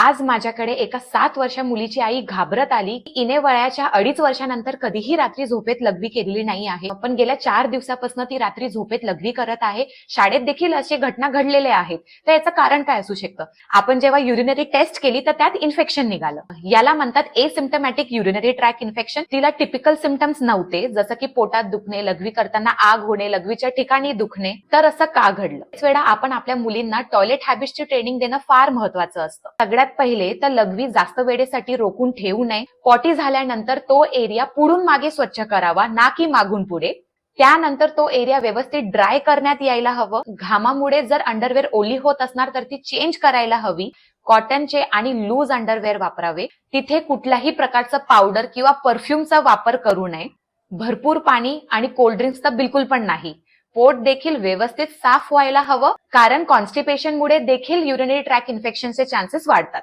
आज माझ्याकडे एका 7 वर्षा मुलीची आई घाबरत आली की हिने वयाच्या 2.5 वर्षानंतर कधीही रात्री झोपेत लघवी केलेली नाही आहे, पण गेल्या 4 दिवसापासून ती रात्री झोपेत लघवी करत आहे. शाळेत देखील अशी घटना घडलेल्या आहेत. तर याचं कारण काय असू शकतं? आपण जेव्हा युरिनरी टेस्ट केली तर त्यात इन्फेक्शन निघालं. याला म्हणतात एसिम्प्टमॅटिक युरिनरी ट्रॅक इन्फेक्शन. तिला टिपिकल सिम्पटम्स नव्हते, जसं की पोटात दुखणे, लघवी करताना आग होणे, लघवीच्या ठिकाणी दुखणे. तर असं का घडलं? बरेच वेळा आपण आपल्या मुलींना टॉयलेट हॅबिट्सची ट्रेनिंग देणं फार महत्वाचं असतं. सगळ्यात पहिले तर लघवी जास्त वेळेसाठी रोखून ठेवू नये. पॉटी झाल्यानंतर तो एरिया पुढून मागे स्वच्छ करावा, ना की मागून पुढे. त्यानंतर तो एरिया व्यवस्थित ड्राय करण्यात यायला हवं. घामामुळे जर अंडरवेअर ओली होत असणार तर ती चेंज करायला हवी. कॉटनचे आणि लूज अंडरवेअर वापरावे. तिथे कुठल्याही प्रकारचं पावडर किंवा परफ्यूमचा वापर करू नये. भरपूर पाणी आणि कोल्ड्रिंक्स तर बिलकुल पण नाही. पोट देखील व्यवस्थित साफ व्हायला हवं, कारण कॉन्स्टिपेशनमुळे देखील युरिनरी ट्रॅक इन्फेक्शनचे चान्सेस वाढतात.